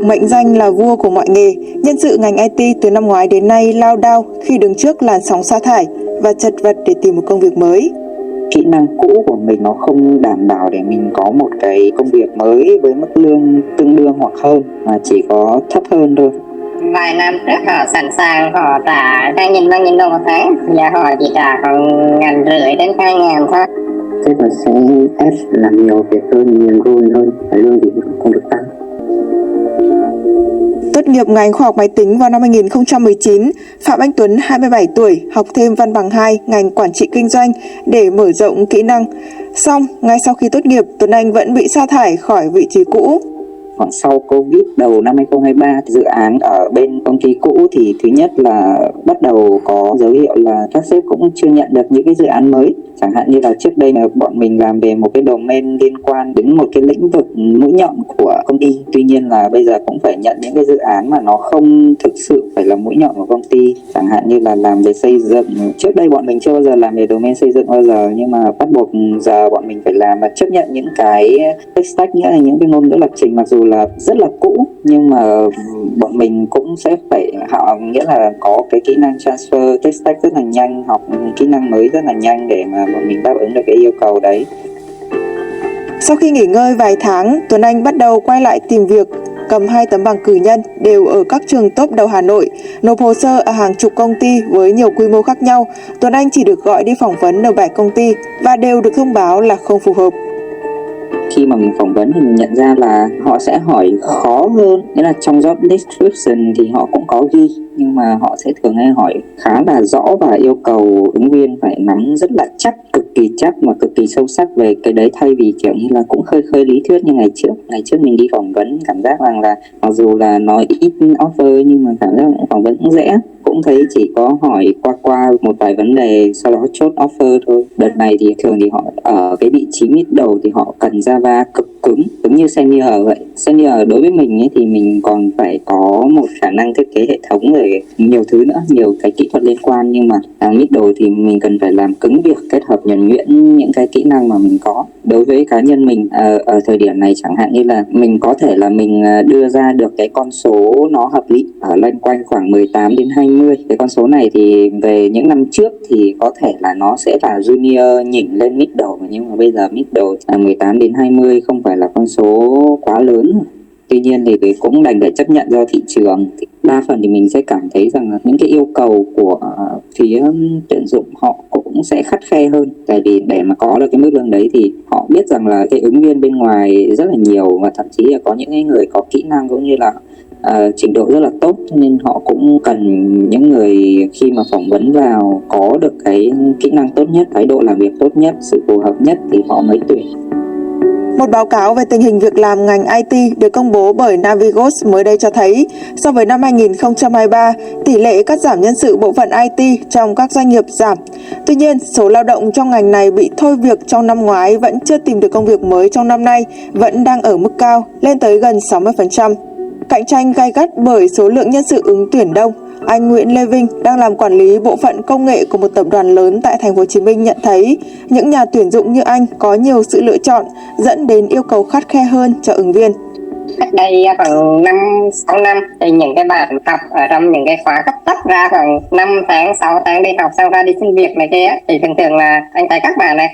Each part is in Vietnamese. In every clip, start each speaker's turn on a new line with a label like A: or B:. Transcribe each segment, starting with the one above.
A: mệnh danh là vua của mọi nghề, nhân sự ngành IT từ năm ngoái đến nay lao đao khi đứng trước làn sóng sa thải và chật vật để tìm một công việc mới.
B: Kỹ năng cũ của mình nó không đảm bảo để mình có một cái công việc mới với mức lương tương đương hoặc hơn, mà chỉ có thấp hơn thôi.
C: Vài năm trước họ sẵn sàng họ trả 2.000 đồng một tháng, giờ họ chỉ trả khoảng 1.500 đến 2.000 thôi.
B: Thế mà sẽ ép làm nhiều việc hơn, nhiều role hơn, và lương thì không được tăng.
A: Tốt nghiệp ngành khoa học máy tính vào năm 2019, Phạm Anh Tuấn 27 tuổi học thêm văn bằng 2 ngành quản trị kinh doanh để mở rộng kỹ năng. Song, ngay sau khi tốt nghiệp, Tuấn Anh vẫn bị sa thải khỏi vị trí cũ.
B: Khoảng sau Covid đầu năm 2023, dự án ở bên công ty cũ thì thứ nhất là bắt đầu có dấu hiệu là các sếp cũng chưa nhận được những cái dự án mới. Chẳng hạn như là trước đây là bọn mình làm về một cái domain liên quan đến một cái lĩnh vực mũi nhọn của công ty. Tuy nhiên là bây giờ cũng phải nhận những cái dự án mà nó không thực sự phải là mũi nhọn của công ty. Chẳng hạn như là làm về xây dựng. Trước đây bọn mình chưa bao giờ làm về domain xây dựng bao giờ, nhưng mà bắt buộc giờ bọn mình phải làm và chấp nhận những cái tech stack, nghĩa là những cái ngôn ngữ lập trình mặc dù là rất là cũ, nhưng mà bọn mình cũng sẽ phải nghĩa là có cái kỹ năng transfer tech stack rất là nhanh, học kỹ năng mới rất là nhanh để mà bọn mình đáp ứng được cái yêu cầu đấy.
A: Sau khi nghỉ ngơi vài tháng, Tuấn Anh bắt đầu quay lại tìm việc, cầm 2 tấm bằng cử nhân đều ở các trường top đầu Hà Nội, nộp hồ sơ ở hàng chục công ty với nhiều quy mô khác nhau. Tuấn Anh chỉ được gọi đi phỏng vấn ở 7 công ty và đều được thông báo là không phù hợp.
B: Khi mà mình phỏng vấn thì mình nhận ra là họ sẽ hỏi khó hơn, nghĩa là trong job description thì họ cũng có ghi, nhưng mà họ sẽ thường hay hỏi khá là rõ và yêu cầu ứng viên phải nắm rất là chắc, cực kỳ chắc và cực kỳ sâu sắc về cái đấy, thay vì kiểu như là cũng khơi lý thuyết như ngày trước mình đi phỏng vấn cảm giác rằng là mặc dù là nói ít offer nhưng mà cảm giác phỏng vấn cũng dễ, cũng thấy chỉ có hỏi qua một vài vấn đề sau đó chốt offer thôi. Đợt này thì thường thì họ ở cái vị trí middle thì họ cần Java cực cứng như senior vậy. Senior đối với mình ấy thì mình còn phải có một khả năng thiết kế hệ thống rồi nhiều thứ nữa, nhiều cái kỹ thuật liên quan, nhưng mà middle thì mình cần phải làm cứng việc kết hợp nhuần nhuyễn những cái kỹ năng mà mình có. Đối với cá nhân mình ở thời điểm này, chẳng hạn như là mình có thể là mình đưa ra được cái con số nó hợp lý ở loanh quanh khoảng 18 đến 20. Cái con số này thì về những năm trước thì có thể là nó sẽ là junior nhỉnh lên middle, nhưng mà bây giờ middle 18 đến 20 không phải là con số quá lớn. Tuy nhiên thì cũng đành phải chấp nhận do thị trường. Đa phần thì mình sẽ cảm thấy rằng là những cái yêu cầu của phía tuyển dụng họ cũng sẽ khắt khe hơn. Tại vì để mà có được cái mức lương đấy thì họ biết rằng là cái ứng viên bên ngoài rất là nhiều, và thậm chí là có những người có kỹ năng cũng như là trình độ rất là tốt, nên họ cũng cần những người khi mà phỏng vấn vào có được cái kỹ năng tốt nhất, thái độ làm việc tốt nhất, sự phù hợp nhất thì họ mới tuyển.
A: Một báo cáo về tình hình việc làm ngành IT được công bố bởi Navigos mới đây cho thấy, so với năm 2023, tỷ lệ cắt giảm nhân sự bộ phận IT trong các doanh nghiệp giảm. Tuy nhiên, số lao động trong ngành này bị thôi việc trong năm ngoái vẫn chưa tìm được công việc mới trong năm nay vẫn đang ở mức cao, lên tới gần 60%. Cạnh tranh gay gắt bởi số lượng nhân sự ứng tuyển đông. Anh Nguyễn Lê Vinh đang làm quản lý bộ phận công nghệ của một tập đoàn lớn tại thành phố Hồ Chí Minh nhận thấy những nhà tuyển dụng như anh có nhiều sự lựa chọn, dẫn đến yêu cầu khắt khe hơn cho ứng viên.
C: Cách đây khoảng 5-6 năm thì những cái bạn học ở trong những cái khóa cấp tốc ra khoảng 5 tháng, 6 tháng đi học xong ra đi xin việc này kia thì thường là anh thấy các bạn này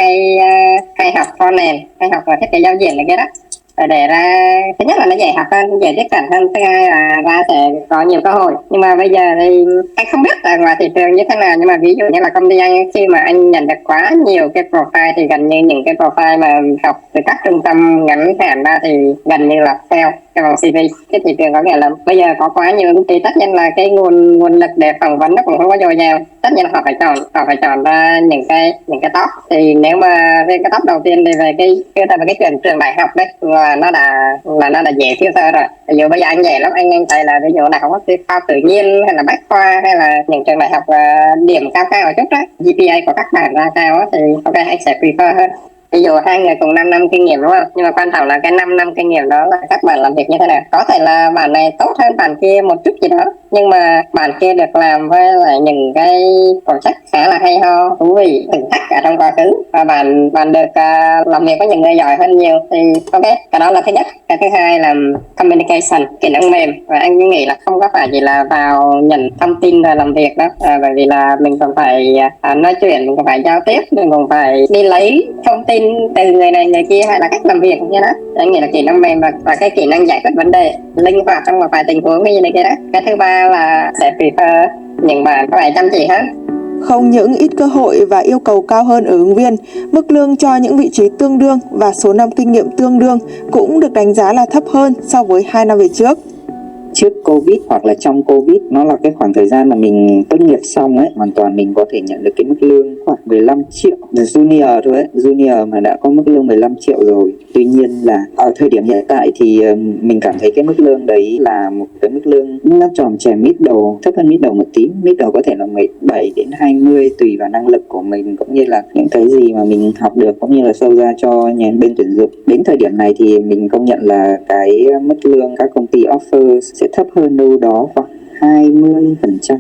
C: hay học frontend, hay học thiết kế giao diện này kia đó. Để ra thứ nhất là nó dễ học hơn, dễ tiếp cận hơn, thứ hai là ra sẽ có nhiều cơ hội. Nhưng mà bây giờ thì anh không biết là ngoài thị trường như thế nào, nhưng mà ví dụ như là công ty anh, khi mà anh nhận được quá nhiều cái profile thì gần như những cái profile mà học từ các trung tâm ngắn hạn ra thì gần như là fail cái vòng CV. Cái thị trường có nghĩa là bây giờ có quá nhiều thì tất nhiên là cái nguồn lực để phỏng vấn nó cũng không có dồi dào. Tất nhiên là họ phải chọn ra những cái top. Thì nếu mà cái top đầu tiên thì về cái trường đại học đấy là nó đã dễ filter rồi. Ví dụ bây giờ anh dễ lắm, anh thấy là ví dụ đại học khoa tự nhiên hay là bách khoa hay là những trường đại học điểm cao một chút đó, GPA của các bạn ra cao đó, thì ok anh sẽ prefer hơn. Ví dụ hai người cùng 5 năm kinh nghiệm đúng không? Nhưng mà quan trọng là cái 5 năm kinh nghiệm đó là các bạn làm việc như thế nào. Có thể là bạn này tốt hơn bạn kia một chút gì đó, nhưng mà bạn kia được làm với lại những cái project khá là hay ho, thú vị, thử thách cả trong quá khứ và bạn được làm việc với những người giỏi hơn nhiều thì ok, cái đó là thứ nhất. Cái thứ hai là communication, kỹ năng mềm, và anh nghĩ là không có phải chỉ là vào nhận thông tin rồi làm việc đó, bởi vì là mình còn phải nói chuyện, mình còn phải giao tiếp, mình còn phải đi lấy thông tin từ người này người kia, hay là cách làm việc như đó. Anh nghĩ là kỹ năng mềm và cái kỹ năng giải quyết vấn đề linh hoạt trong một vài tình huống như này kia đó. Cái thứ ba là sẽ prefer những bạn có vẻ chăm chỉ hơn.
A: Không những ít cơ hội và yêu cầu cao hơn ở ứng viên, mức lương cho những vị trí tương đương và số năm kinh nghiệm tương đương cũng được đánh giá là thấp hơn so với 2 năm về trước.
B: Trước Covid hoặc là trong Covid, nó là cái khoảng thời gian mà mình tốt nghiệp xong ấy, hoàn toàn mình có thể nhận được cái mức lương khoảng 15 triệu junior thôi ấy, junior mà đã có mức lương 15 triệu rồi. Tuy nhiên là ở thời điểm hiện tại thì mình cảm thấy cái mức lương đấy là một cái mức lương nó tròn chèm middle, thấp hơn middle một tí. Middle có thể là 17 đến 20 tùy vào năng lực của mình cũng như là những cái gì mà mình học được cũng như là sâu ra cho nhà bên tuyển dụng. Đến thời điểm này thì mình công nhận là cái mức lương các công ty offer sẽ thấp hơn đâu đó khoảng 20%.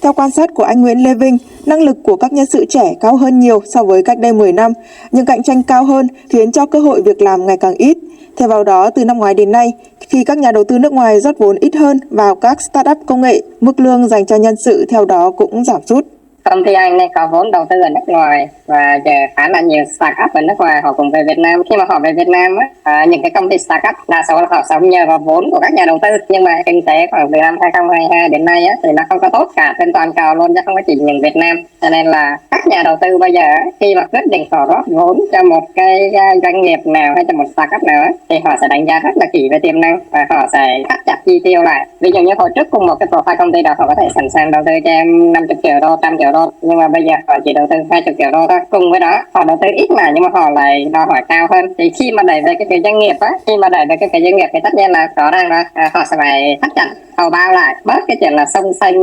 A: Theo quan sát của anh Nguyễn Lê Vinh, năng lực của các nhân sự trẻ cao hơn nhiều so với cách đây 10 năm, nhưng cạnh tranh cao hơn khiến cho cơ hội việc làm ngày càng ít. Thêm vào đó, từ năm ngoái đến nay, khi các nhà đầu tư nước ngoài rót vốn ít hơn vào các startup công nghệ, mức lương dành cho nhân sự theo đó cũng giảm sút.
C: Công ty anh này có vốn đầu tư ở nước ngoài và giờ khá là nhiều startup ở nước ngoài họ cũng về Việt Nam. Khi mà họ về Việt Nam á, những cái công ty startup đa số là họ sống nhờ vào vốn của các nhà đầu tư, nhưng mà kinh tế khoảng từ năm 2022 đến nay á, thì nó không có tốt cả trên toàn cầu luôn, chứ không có chỉ những Việt Nam. Cho nên là các nhà đầu tư bây giờ khi mà quyết định họ rót vốn cho một cái doanh nghiệp nào hay cho một startup nào á, thì họ sẽ đánh giá rất là kỹ về tiềm năng và họ sẽ thắt chặt chi tiêu lại. Ví dụ như hồi trước cùng một cái profile công ty đó họ có thể sẵn sàng đầu tư cho em 50 triệu đô, 100 triệu đô, nhưng mà bây giờ họ chỉ đầu tư 20 triệu đô thôi. Cùng với đó họ đầu tư ít mà nhưng mà họ lại đòi hỏi cao hơn. Thì khi mà đẩy về cái phía doanh nghiệp á, khi mà đẩy về cái phía doanh nghiệp thì tất nhiên là rõ ràng là họ sẽ phải thắt chặt hầu bao lại, bớt cái chuyện là xông xanh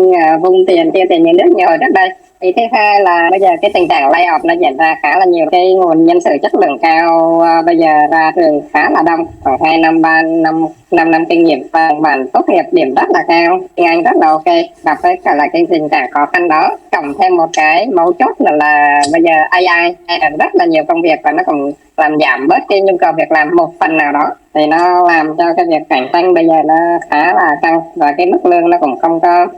C: vung tiền tiêu tiền nhà nước như hồi trước đây. Thì thứ hai là bây giờ cái tình trạng layoff nó diễn ra khá là nhiều, cái nguồn nhân sự chất lượng cao bây giờ ra trường khá là đông, khoảng 2 năm 3 năm 5 năm kinh nghiệm và bạn tốt nghiệp điểm rất là cao, tiếng Anh rất là ok. Gặp với cả là cái tình trạng khó khăn đó, cộng thêm một cái mấu chốt là bây giờ AI rất là nhiều công việc và nó còn làm giảm bớt cái nhu cầu việc làm một phần nào đó, thì nó làm cho cái việc cạnh tranh bây giờ nó khá là căng và cái mức lương nó cũng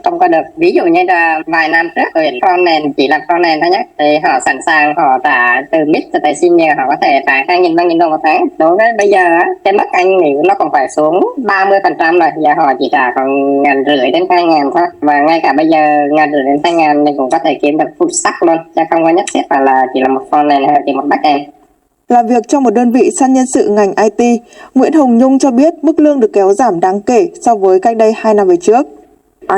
C: không có được. Ví dụ như là vài năm trước tuyển frontend chỉ làm frontend thôi nhé, thì họ sẵn sàng họ trả từ mid cho tới senior, họ có thể trả 2.000-3.000 đồng một tháng. Đối với bây giờ cái mức anh nghĩ nó còn phải xuống 30% rồi, giờ họ chỉ trả khoảng 1.500 đến 2.000 thôi, và ngay cả bây giờ 1.500 đến 2.000 mình cũng có thể kiếm được full stack luôn, chứ không có nhất thiết là chỉ là một frontend hay chỉ một backend.
A: Làm việc trong một đơn vị săn nhân sự ngành IT, Nguyễn Hồng Nhung cho biết mức lương được kéo giảm đáng kể so với cách đây 2 năm về trước.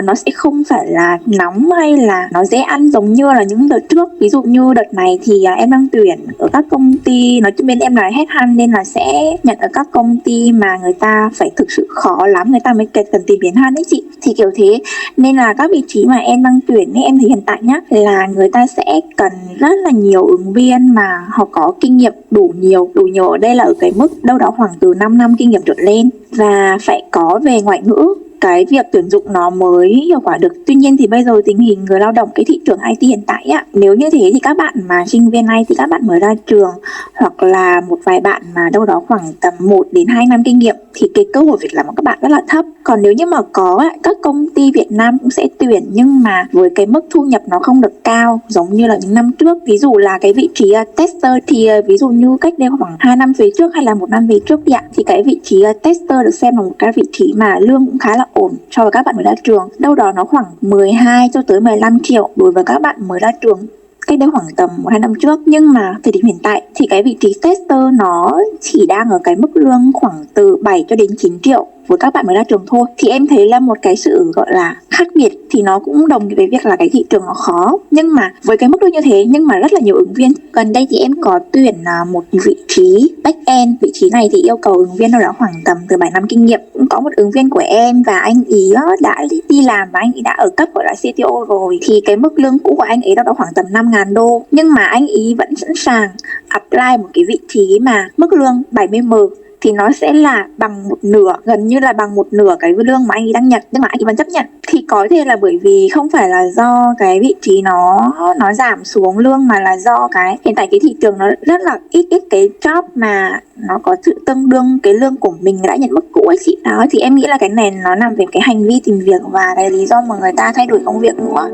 D: Nó sẽ không phải là nóng hay là nó dễ ăn giống như là những đợt trước. Ví dụ như đợt này thì em đang tuyển ở các công ty, nói chung bên em là headhunt nên là sẽ nhận ở các công ty mà người ta phải thực sự khó lắm, người ta mới cần tìm biến han ấy chị. Thì kiểu thế, nên là các vị trí mà em đang tuyển ấy, em thấy hiện tại nhá, là người ta sẽ cần rất là nhiều ứng viên mà họ có kinh nghiệm đủ nhiều ở đây là ở cái mức đâu đó khoảng từ 5 năm kinh nghiệm trở lên, và phải có về ngoại ngữ, cái việc tuyển dụng nó mới hiệu quả được. Tuy nhiên thì bây giờ tình hình người lao động cái thị trường IT hiện tại á, nếu như thế thì các bạn mà sinh viên IT, các bạn mới ra trường hoặc là một vài bạn mà đâu đó khoảng tầm 1 đến 2 năm kinh nghiệm thì cái cơ hội việc làm của các bạn rất là thấp. Còn nếu như mà có á, các công ty Việt Nam cũng sẽ tuyển nhưng mà với cái mức thu nhập nó không được cao giống như là những năm trước. Ví dụ là cái vị trí tester thì ví dụ như cách đây khoảng 2 năm về trước hay là 1 năm về trước đi ạ, thì cái vị trí tester được xem là một cái vị trí mà lương cũng khá là ổn cho các bạn mới ra trường, đâu đó nó khoảng 12 cho tới 15 triệu đối với các bạn mới ra trường cách đây khoảng tầm 1-2 năm trước. Nhưng mà thời điểm hiện tại thì cái vị trí tester nó chỉ đang ở cái mức lương khoảng từ 7 cho đến 9 triệu với các bạn mới ra trường thôi. Thì em thấy là một cái sự gọi là khác biệt, thì nó cũng đồng nghĩa với việc là cái thị trường nó khó, nhưng mà với cái mức lương như thế nhưng mà rất là nhiều ứng viên. Gần đây thì em có tuyển một vị trí back-end, vị trí này thì yêu cầu ứng viên đâu đó khoảng tầm từ 7 năm kinh nghiệm. Cũng có một ứng viên của em và anh ý đã đi làm và anh ý đã ở cấp gọi là CTO rồi, thì cái mức lương cũ của anh ấy đâu đó khoảng tầm 5.000 đô, nhưng mà anh ý vẫn sẵn sàng apply một cái vị trí mà mức lương 70M thì nó sẽ là bằng một nửa, gần như là bằng một nửa cái lương mà anh ấy đang nhận, nhưng mà anh ấy vẫn chấp nhận. Thì có thể là bởi vì không phải là do cái vị trí nó giảm xuống lương, mà là do cái hiện tại cái thị trường nó rất là ít cái job mà nó có sự tương đương cái lương của mình đã nhận mức cũ ấy chị. Đó thì em nghĩ là cái này nó nằm về cái hành vi tìm việc và cái lý do mà người ta thay đổi công việc nữa.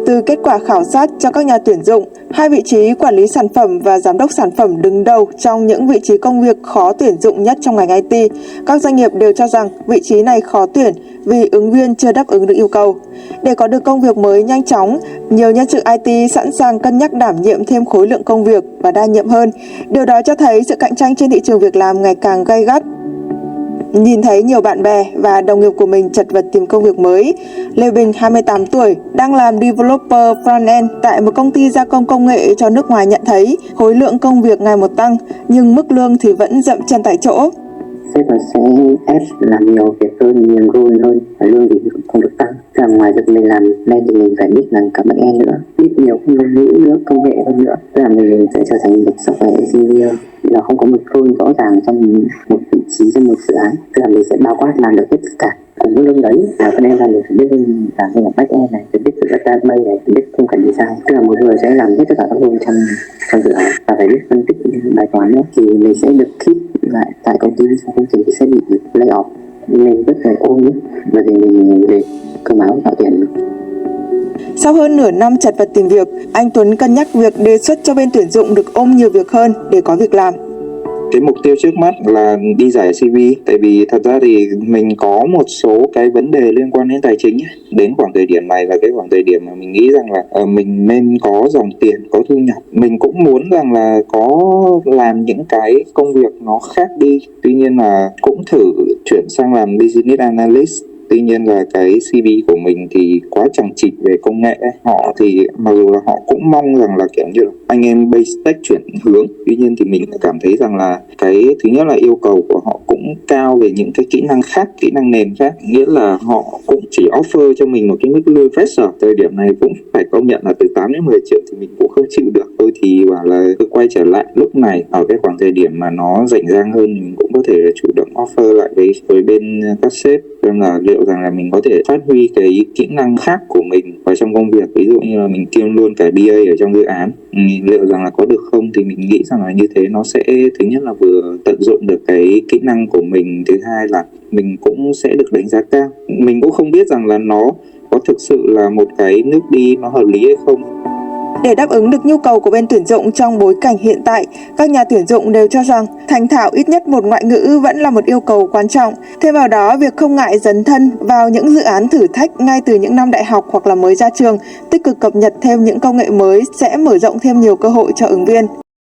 A: Từ kết quả khảo sát cho các nhà tuyển dụng, 2 vị trí quản lý sản phẩm và giám đốc sản phẩm đứng đầu trong những vị trí công việc khó tuyển dụng nhất trong ngành IT. Các doanh nghiệp đều cho rằng vị trí này khó tuyển vì ứng viên chưa đáp ứng được yêu cầu. Để có được công việc mới nhanh chóng, nhiều nhân sự IT sẵn sàng cân nhắc đảm nhiệm thêm khối lượng công việc và đa nhiệm hơn. Điều đó cho thấy sự cạnh tranh trên thị trường việc làm ngày càng gay gắt. Nhìn thấy nhiều bạn bè và đồng nghiệp của mình chật vật tìm công việc mới, Lê Bình, 28 tuổi, đang làm developer front-end tại một công ty gia công công nghệ cho nước ngoài nhận thấy khối lượng công việc ngày một tăng, nhưng mức lương thì vẫn dậm chân tại chỗ.
E: Sếp sẽ ép làm nhiều việc hơn, nhiều role hơn, và lương thì không được tăng. Ra ngoài việc mình làm nên thì mình phải biết làm cả back-end nữa, biết nhiều ngôn ngữ nữa, công nghệ hơn nữa. Tức là mình sẽ trở thành một software engineer, là không có một role rõ ràng trong một vị trí, trong một dự án. Tức là mình sẽ bao quát làm được hết tất cả. Ở những lương đấy là con em là mình phải biết làm như là back-end này, phải biết được database này, phải biết không cần design. Tức là một người sẽ làm hết tất cả các role trong dự án và phải biết phân tích bài toán nữa, thì mình sẽ được keep lại tại công ty, trong công ty sẽ bị lay off. Mình rất là ôm nhé, bởi vì mình về cơ báo tạo tiền.
A: Sau hơn nửa năm chật vật tìm việc, anh Tuấn cân nhắc việc đề xuất cho bên tuyển dụng được ôm nhiều việc hơn để có việc làm.
F: Cái mục tiêu trước mắt là đi giải CV, tại vì thật ra thì mình có một số cái vấn đề liên quan đến tài chính ấy. Đến khoảng thời điểm này là cái khoảng thời điểm mà mình nghĩ rằng là mình nên có dòng tiền, có thu nhập. Mình cũng muốn rằng là có làm những cái công việc nó khác đi. Tuy nhiên là cũng thử chuyển sang làm business analyst. Tuy nhiên là cái CV của mình thì quá chằng chịt về công nghệ. Họ thì mặc dù là họ cũng mong rằng là kiểu như là anh em base tech chuyển hướng. Tuy nhiên thì mình cảm thấy rằng là cái thứ nhất là yêu cầu của họ cũng cao về những cái kỹ năng khác, kỹ năng nền khác. Nghĩa là họ cũng chỉ offer cho mình một cái mức lương fresher. Thời điểm này cũng phải công nhận là từ 8 đến 10 triệu thì mình cũng không chịu được. Tôi thì bảo là cứ quay trở lại lúc này ở cái khoảng thời điểm mà nó rảnh rang hơn, mình cũng có thể là chủ động offer lại với bên các sếp, xem là liệu rằng là mình có thể phát huy cái kỹ năng khác của mình vào trong công việc. Ví dụ như là mình kiêm luôn cả BA ở trong dự án, liệu rằng là có được không, thì mình nghĩ rằng là như thế nó sẽ thứ nhất là vừa tận dụng được cái kỹ năng của mình, thứ hai là mình cũng sẽ được đánh giá cao. Mình cũng không biết rằng là nó có thực sự là một cái nước đi nó hợp lý hay không.
A: Để đáp ứng được nhu cầu của bên tuyển dụng trong bối cảnh hiện tại, các nhà tuyển dụng đều cho rằng thành thạo ít nhất một ngoại ngữ vẫn là một yêu cầu quan trọng. Thêm vào đó, việc không ngại dấn thân vào những dự án thử thách ngay từ những năm đại học hoặc là mới ra trường, tích cực cập nhật thêm những công nghệ mới sẽ mở rộng thêm nhiều cơ hội cho ứng viên.